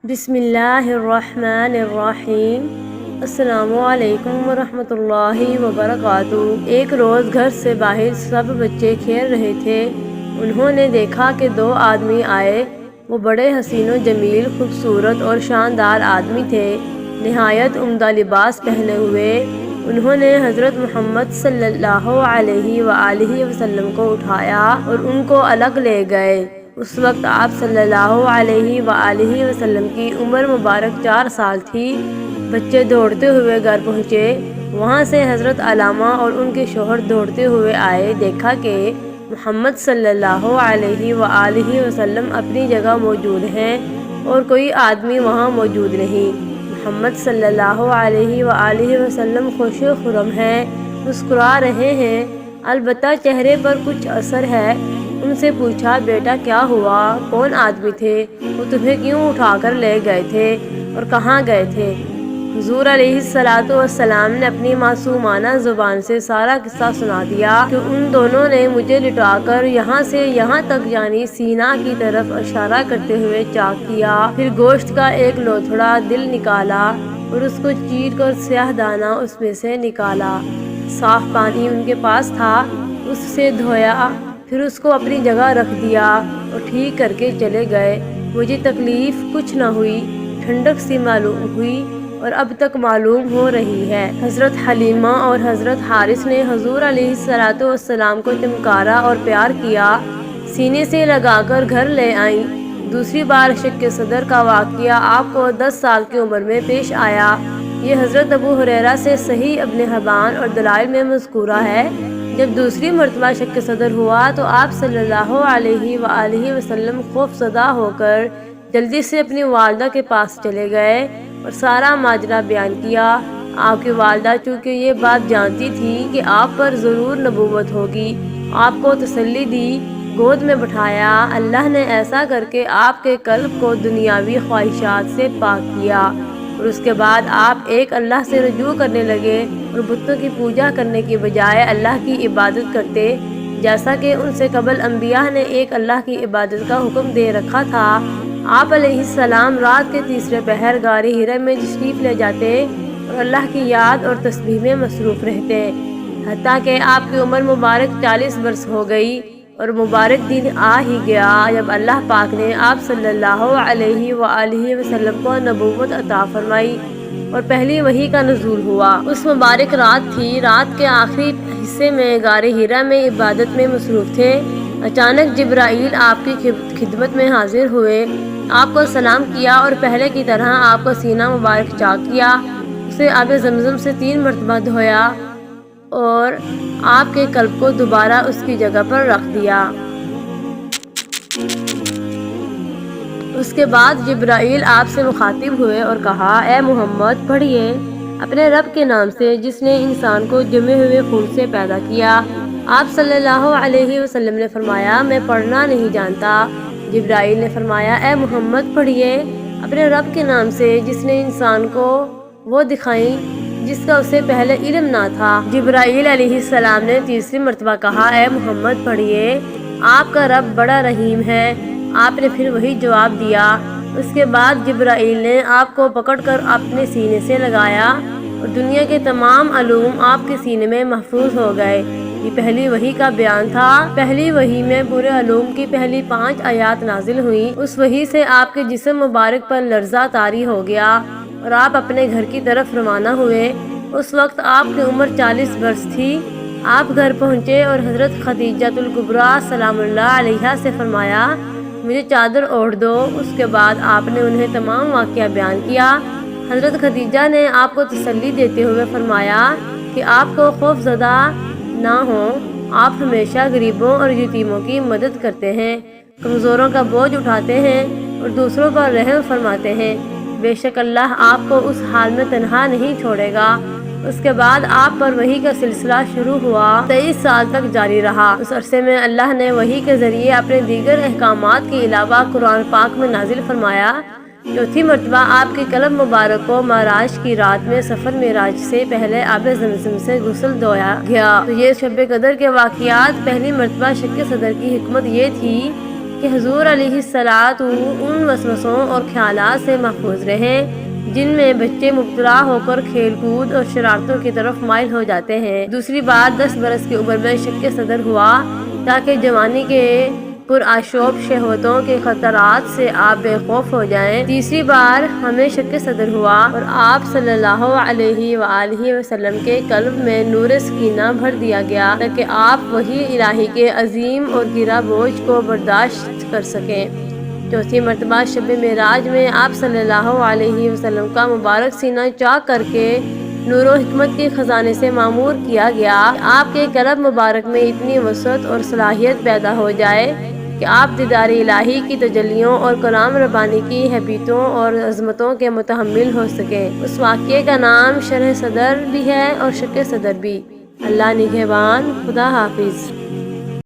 بسم اللہ الرحمن الرحیم۔ السلام علیکم ورحمۃ اللہ وبرکاتہ۔ ایک روز گھر سے باہر سب بچے کھیل رہے تھے۔ انہوں نے دیکھا کہ دو آدمی آئے۔ وہ بڑے حسین و جمیل، خوبصورت اور شاندار آدمی تھے، نہایت عمدہ لباس پہنے ہوئے۔ انہوں نے حضرت محمد صلی اللہ علیہ وآلہ وسلم کو اٹھایا اور ان کو الگ لے گئے۔ اس وقت آپ صلی اللہ علیہ وآلہ وسلم کی عمر مبارک 4 سال تھی۔ بچے دوڑتے ہوئے گھر پہنچے۔ وہاں سے حضرت علامہ اور ان کے شوہر دوڑتے ہوئے آئے۔ دیکھا کہ محمد صلی اللہ علیہ وآلہ وسلم اپنی جگہ موجود ہیں اور کوئی آدمی وہاں موجود نہیں۔ محمد صلی اللہ علیہ وآلہ وسلم خوش و خرم ہیں، مسکرا رہے ہیں، البتہ چہرے پر کچھ اثر ہے۔ ان سے پوچھا، بیٹا کیا ہوا؟ کون آدمی تھے؟ وہ تمہیں کیوں اٹھا کر لے گئے تھے اور کہاں گئے تھے؟ حضور علیہ السلام نے اپنی معصومانہ زبان سے سارا قصہ سنا دیا کہ ان دونوں نے مجھے لٹا کر یہاں سے یہاں تک یعنی سینہ کی طرف اشارہ کرتے ہوئے چاک کیا، پھر گوشت کا ایک لوتھڑا دل نکالا اور اس کو چیر کر سیاہ دانہ اس میں سے نکالا۔ صاف پانی ان کے پاس تھا، اس سے دھویا، پھر اس کو اپنی جگہ رکھ دیا اور ٹھیک کر کے چلے گئے۔ مجھے تکلیف کچھ نہ ہوئی، ٹھنڈک سی معلوم ہوئی اور اب تک معلوم ہو رہی ہے۔ حضرت حلیمہ اور حضرت حارث نے حضور علیہ السلام کو چمکارا اور پیار کیا، سینے سے لگا کر گھر لے آئیں۔ دوسری بار شق صدر کا واقعہ آپ کو 10 سال کی عمر میں پیش آیا۔ یہ حضرت ابو ہریرہ سے صحیح ابن حبان اور دلائل میں مذکورہ ہے۔ جب دوسری مرتبہ شق صدر ہوا تو آپ صلی اللہ علیہ وآلہ وسلم خوف زدہ ہو کر جلدی سے اپنی والدہ کے پاس چلے گئے اور سارا ماجرا بیان کیا۔ آپ کی والدہ چونکہ یہ بات جانتی تھی کہ آپ پر ضرور نبوت ہوگی، آپ کو تسلی دی، گود میں بٹھایا۔ اللہ نے ایسا کر کے آپ کے قلب کو دنیاوی خواہشات سے پاک کیا اور اس کے بعد آپ ایک اللہ سے رجوع کرنے لگے اور بتوں کی پوجا کرنے کی بجائے اللہ کی عبادت کرتے، جیسا کہ ان سے قبل انبیاء نے ایک اللہ کی عبادت کا حکم دے رکھا تھا۔ آپ علیہ السلام رات کے تیسرے پہر غار حرا میں تشریف لے جاتے اور اللہ کی یاد اور تسبیح میں مصروف رہتے، حتیٰ کہ آپ کی عمر مبارک 40 برس ہو گئی اور مبارک دن آ ہی گیا جب اللہ پاک نے آپ صلی اللہ علیہ وآلہ وسلم کو نبوت عطا فرمائی اور پہلی وحی کا نزول ہوا۔ اس مبارک رات تھی۔ رات کے آخری حصے میں غار حرا میں عبادت میں مصروف تھے۔ اچانک جبرائیل آپ کی خدمت میں حاضر ہوئے، آپ کو سلام کیا اور پہلے کی طرح آپ کا سینہ مبارک چاک کیا، اسے آب زمزم سے 3 مرتبہ دھویا اور آپ کے قلب کو دوبارہ اس کی جگہ پر رکھ دیا۔ اس کے بعد جبرائیل آپ سے مخاطب ہوئے اور کہا، اے محمد پڑھیے اپنے رب کے نام سے جس نے انسان کو جمے ہوئے خون سے پیدا کیا۔ آپ صلی اللہ علیہ وسلم نے فرمایا، میں پڑھنا نہیں جانتا۔ جبرائیل نے فرمایا، اے محمد پڑھیے اپنے رب کے نام سے جس نے انسان کو وہ دکھائی جس کا اسے پہلے علم نہ تھا۔ جبرائیل علیہ السلام نے تیسری مرتبہ کہا، اے محمد پڑھیے آپ کا رب بڑا رحیم ہے۔ آپ نے پھر وہی جواب دیا۔ اس کے بعد جبرائیل نے آپ کو پکڑ کر اپنے سینے سے لگایا اور دنیا کے تمام علوم آپ کے سینے میں محفوظ ہو گئے۔ یہ پہلی وحی کا بیان تھا۔ پہلی وحی میں پورے علوم کی پہلی 5 آیات نازل ہوئیں۔ اس وحی سے آپ کے جسم مبارک پر لرزہ طاری ہو گیا اور آپ اپنے گھر کی طرف روانہ ہوئے۔ اس وقت آپ کی عمر 40 برس تھی۔ آپ گھر پہنچے اور حضرت خدیجہ الکبریٰ سلام اللہ علیہا سے فرمایا، مجھے چادر اوڑھ دو۔ اس کے بعد آپ نے انہیں تمام واقعہ بیان کیا۔ حضرت خدیجہ نے آپ کو تسلی دیتے ہوئے فرمایا کہ آپ کو خوف زدہ نہ ہوں، آپ ہمیشہ غریبوں اور یتیموں کی مدد کرتے ہیں، کمزوروں کا بوجھ اٹھاتے ہیں اور دوسروں پر رحم فرماتے ہیں۔ بے شک اللہ آپ کو اس حال میں تنہا نہیں چھوڑے گا۔ اس کے بعد آپ پر وحی کا سلسلہ شروع ہوا، 23 سال تک جاری رہا۔ اس عرصے میں اللہ نے وحی کے ذریعے اپنے دیگر احکامات کے علاوہ قرآن پاک میں نازل فرمایا۔ چوتھی مرتبہ آپ کے قلب مبارک کو معراج کی رات میں سفر معراج سے پہلے آب زمزم سے غسل دھویا گیا۔ تو یہ شب قدر کے واقعات۔ پہلی مرتبہ شق صدر کی حکمت یہ تھی کہ حضور علیہ الصلوۃ ان وسوسوں اور خیالات سے محفوظ رہیں جن میں بچے مبتلا ہو کر کھیل کود اور شرارتوں کی طرف مائل ہو جاتے ہیں۔ دوسری بار 10 برس کی عمر میں شق صدر ہوا تاکہ جوانی کے پرآشوب شہوتوں کے خطرات سے آپ بے خوف ہو جائیں۔ تیسری بار ہمیں شق صدر ہوا اور آپ صلی اللہ علیہ وآلہ وسلم کے قلب میں نور سکینہ بھر دیا گیا تاکہ آپ وحی الہی کے عظیم اور گرا بوجھ کو برداشت کر سکیں۔ چوتھی مرتبہ شب معراج میں آپ صلی اللہ علیہ وسلم کا مبارک سینہ چاک کر کے نور و حکمت کے خزانے سے معمور کیا گیا کہ آپ کے قلب مبارک میں اتنی وسعت اور صلاحیت پیدا ہو جائے کہ آپ دیدار الہی کی تجلیوں اور کلام ربانی کی حیبتوں اور عظمتوں کے متحمل ہو سکیں۔ اس واقعے کا نام شرح صدر بھی ہے اور شق صدر بھی۔ اللہ نگہبان، خدا حافظ۔